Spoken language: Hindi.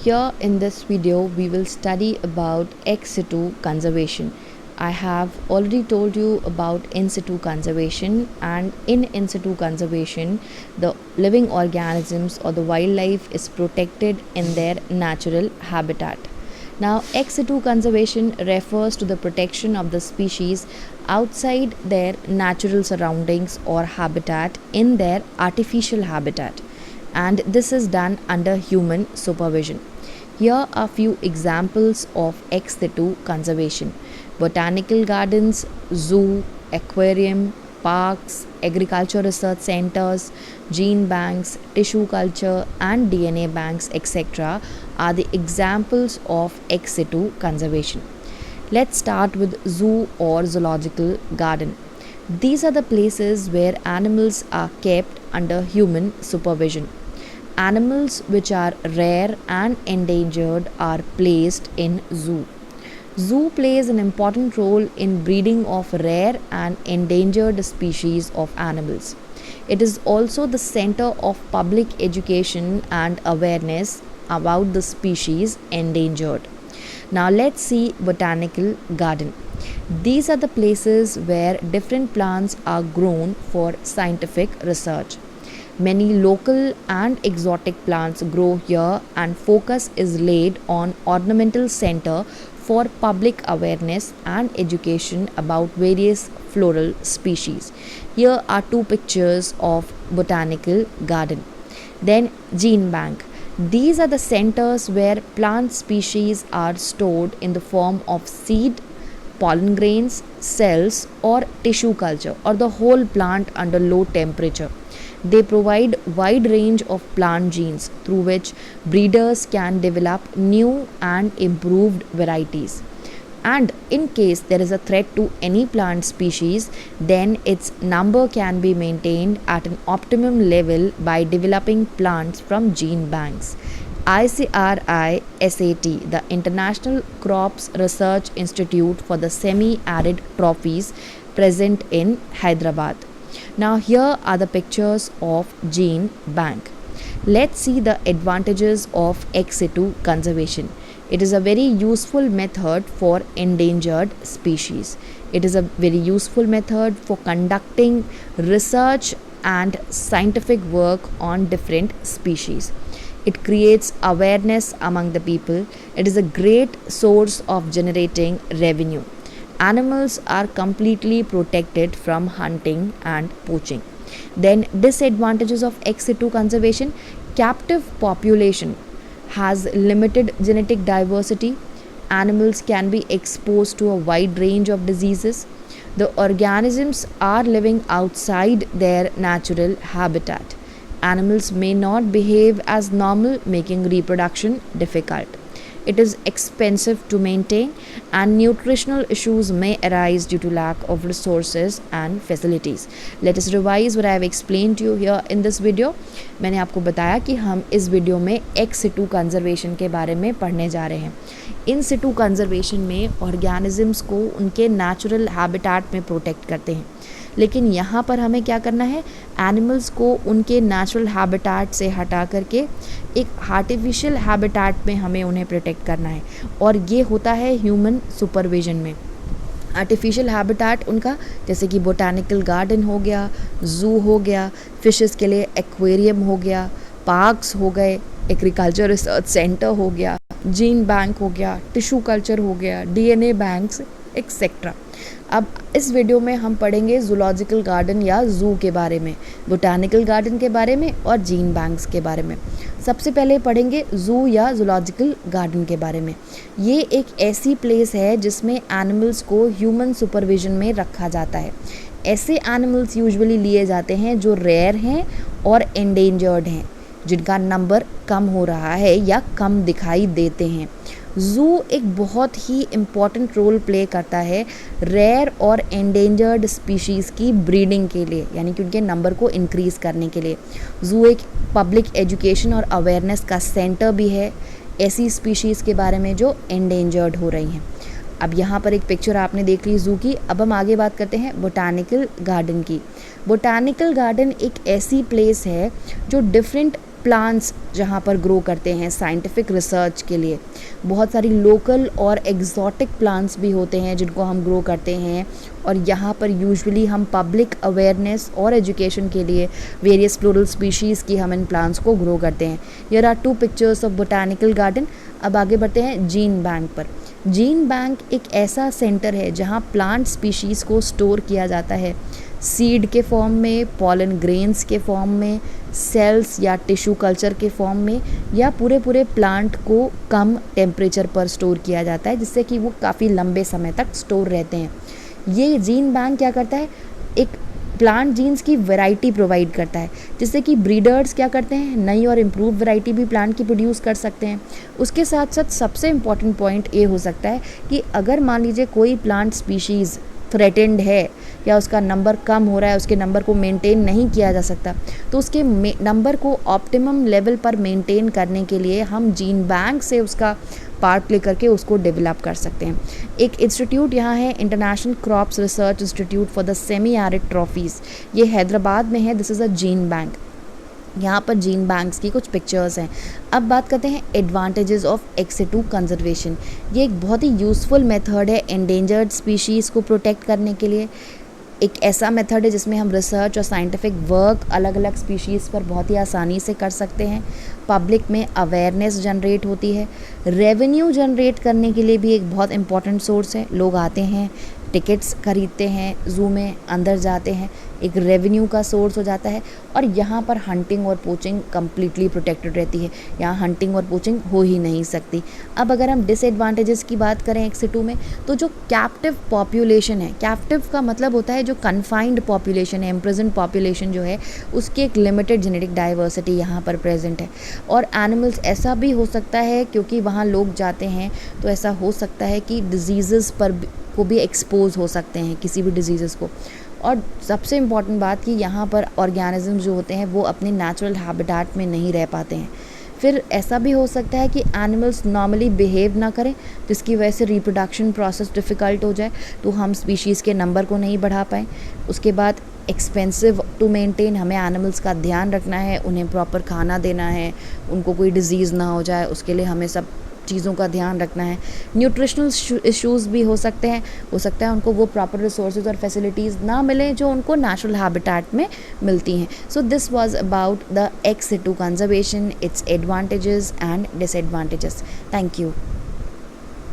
Here in this video we will study about ex situ conservation. I have already told you about in situ conservation, and in situ conservation the living organisms or the wildlife is protected in their natural habitat. Now ex situ conservation refers to the protection of the species outside their natural surroundings or habitat in their artificial habitat, and this is done under human supervision. Here are few examples of ex situ conservation: botanical gardens, zoo, aquarium, parks, agriculture research centers, gene banks, tissue culture, and DNA banks, etc., are the examples of ex situ conservation. Let's start with zoo or zoological garden. These are the places where animals are kept under human supervision. Animals which are rare and endangered are placed in zoo. Zoo plays an important role in breeding of rare and endangered species of animals. It is also the center of public education and awareness about the species endangered. Now let's see botanical garden. These are the places where different plants are grown for scientific research. Many local and exotic plants grow here, and focus is laid on ornamental center for public awareness and education about various floral species. Here are two pictures of botanical garden. Then gene bank. These are the centers where plant species are stored in the form of seed, pollen grains, cells, or tissue culture, or the whole plant under low temperature. They provide wide range of plant genes through which breeders can develop new and improved varieties. And in case there is a threat to any plant species, then its number can be maintained at an optimum level by developing plants from gene banks. ICRI SAT, the International Crops Research Institute for the Semi-Arid Trophies, present in Hyderabad. Now here are the pictures of gene bank. Let's see the advantages of ex situ conservation. It is a very useful method for endangered species. It is a very useful method for conducting research and scientific work on different species. It creates awareness among the people. It is a great source of generating revenue. Animals are completely protected from hunting and poaching. Then disadvantages of ex situ conservation: captive population has limited genetic diversity. Animals can be exposed to a wide range of diseases. The organisms are living outside their natural habitat. Animals may not behave as normal, making reproduction difficult. It is expensive to maintain, and nutritional issues may arise due to lack of resources and facilities. Let us revise what I have explained to you here in this video. मैंने आपको बताया कि हम इस वीडियो में ex situ conservation के बारे में पढ़ने जा रहे हैं. इन situ conservation में organisms को उनके natural habitat में protect करते हैं, लेकिन यहाँ पर हमें क्या करना है, एनिमल्स को उनके नेचुरल हैबिटेट से हटा करके एक आर्टिफिशियल हैबिटेट में हमें उन्हें प्रोटेक्ट करना है, और ये होता है ह्यूमन सुपरविजन में. आर्टिफिशियल हैबिटेट उनका जैसे कि बोटानिकल गार्डन हो गया, ज़ू हो गया, फिशेस के लिए एक्वेरियम हो गया, पार्क्स हो गए, एग्रीकल्चर रिसर्च सेंटर हो गया, जीन बैंक हो गया, टिश्यू कल्चर हो गया, डीएनए बैंक्स एक्सेट्रा. अब इस वीडियो में हम पढ़ेंगे जूलॉजिकल गार्डन या ज़ू के बारे में, बोटानिकल गार्डन के बारे में और जीन बैंक्स के बारे में. सबसे पहले पढ़ेंगे ज़ू या जूलॉजिकल गार्डन के बारे में. ये एक ऐसी प्लेस है जिसमें एनिमल्स को ह्यूमन सुपरविजन में रखा जाता है. ऐसे एनिमल्स यूजुअली लिए जाते हैं जो रेयर हैं और एंडेंजर्ड हैं, जिनका नंबर कम हो रहा है या कम दिखाई देते हैं. ज़ू एक बहुत ही इम्पॉर्टेंट रोल प्ले करता है रेयर और एंडेंजर्ड स्पीशीज़ की ब्रीडिंग के लिए, यानी कि उनके नंबर को इंक्रीज़ करने के लिए. ज़ू एक पब्लिक एजुकेशन और अवेयरनेस का सेंटर भी है ऐसी स्पीशीज़ के बारे में जो एंडेंजर्ड हो रही हैं. अब यहाँ पर एक पिक्चर आपने देख ली ज़ू की. अब हम आगे बात करते हैं बोटानिकल गार्डन की. बोटानिकल गार्डन एक ऐसी प्लेस है जो डिफरेंट प्लांट्स जहाँ पर ग्रो करते हैं साइंटिफिक रिसर्च के लिए। बहुत सारी लोकल और एग्जॉटिक प्लांट्स भी होते हैं जिनको हम ग्रो करते हैं, और यहाँ पर यूजुअली हम पब्लिक अवेयरनेस और एजुकेशन के लिए वेरियस फ्लोरल स्पीशीज़ की हम इन प्लांट्स को ग्रो करते हैं। Here are 2 pictures of botanical garden. अब आगे बढ़ते हैं जीन बैंक पर। जीन बैंक एक ऐसा सेंटर है जहाँ प्लांट स्पीशीज़ को स्टोर किया जाता है, सीड के फॉर्म में, पॉलन ग्रेन्स के फॉर्म में, सेल्स या टिश्यू कल्चर के फॉर्म में, या पूरे प्लांट को कम टेम्परेचर पर स्टोर किया जाता है जिससे कि वो काफ़ी लंबे समय तक स्टोर रहते हैं। ये जीन बैंक क्या करता है, एक प्लांट जीन्स की वैरायटी प्रोवाइड करता है जिससे कि ब्रीडर्स क्या करते हैं, नई और इम्प्रूव वैरायटी भी प्लांट की प्रोड्यूस कर सकते हैं। उसके साथ साथ सबसे इम्पॉर्टेंट पॉइंट ये हो सकता है कि अगर मान लीजिए कोई प्लांट स्पीशीज़ थ्रेटेंड है या उसका नंबर कम हो रहा है, उसके नंबर को मेंटेन नहीं किया जा सकता, तो उसके नंबर को ऑप्टिमम लेवल पर मेंटेन करने के लिए हम जीन बैंक से उसका पार्ट लेकर के उसको डेवलप कर सकते हैं। एक इंस्टीट्यूट यहाँ है, international crops research institute for the semi arid trophies, ये हैदराबाद में है। This is a gene bank. यहाँ पर जीन बैंक्स की कुछ पिक्चर्स हैं। अब बात करते हैं advantages of ex situ conservation. ये एक बहुत ही यूज़फुल मेथड है एंडेंजर्ड स्पीशीज़ को प्रोटेक्ट करने के लिए। एक ऐसा मेथड है जिसमें हम रिसर्च और साइंटिफिक वर्क अलग अलग स्पीशीज़ पर बहुत ही आसानी से कर सकते हैं। पब्लिक में अवेयरनेस जनरेट होती है। रेवेन्यू जनरेट करने के लिए भी एक बहुत इंपॉर्टेंट सोर्स है। लोग आते हैं, टिकट्स खरीदते हैं, ज़ू में अंदर जाते हैं, एक रेवेन्यू का सोर्स हो जाता है। और यहाँ पर हंटिंग और पोचिंग कम्प्लीटली प्रोटेक्टेड रहती है, यहाँ हंटिंग और पोचिंग हो ही नहीं सकती। अब अगर हम डिसएडवांटेजेस की बात करें एक्स सिटू में, तो जो कैप्टिव पॉपुलेशन है, कैप्टिव का मतलब होता है जो कन्फाइंड पॉपुलेशन है, इम्प्रिजन पॉपुलेशन जो है, उसकी एक लिमिटेड जेनेटिक डाइवर्सिटी यहाँ पर प्रेजेंट है। और एनिमल्स ऐसा भी हो सकता है क्योंकि वहाँ लोग जाते हैं तो ऐसा हो सकता है कि डिजीज़ पर को भी एक्सपोज हो सकते हैं, किसी भी डिजीज़ को। और सबसे इम्पॉर्टेंट बात कि यहाँ पर ऑर्गेनिज्म जो होते हैं वो अपने नेचुरल हैबिटेट में नहीं रह पाते हैं। फिर ऐसा भी हो सकता है कि एनिमल्स नॉर्मली बिहेव ना करें जिसकी वजह से रिप्रोडक्शन प्रोसेस डिफ़िकल्ट हो जाए, तो हम स्पीशीज़ के नंबर को नहीं बढ़ा पाएँ। उसके बाद एक्सपेंसिव टू मेंटेन, हमें एनिमल्स का ध्यान रखना है, उन्हें प्रॉपर खाना देना है, उनको कोई डिज़ीज़ ना हो जाए, उसके लिए हमें सब चीज़ों का ध्यान रखना है। न्यूट्रिशनल इश्यूज़ भी हो सकते हैं, हो सकता है उनको वो प्रॉपर रिसोर्सेज और फैसिलिटीज़ ना मिलें जो उनको नेचुरल हैबिटेट में मिलती हैं। So this was about the ex situ conservation, its advantages and disadvantages. Thank you.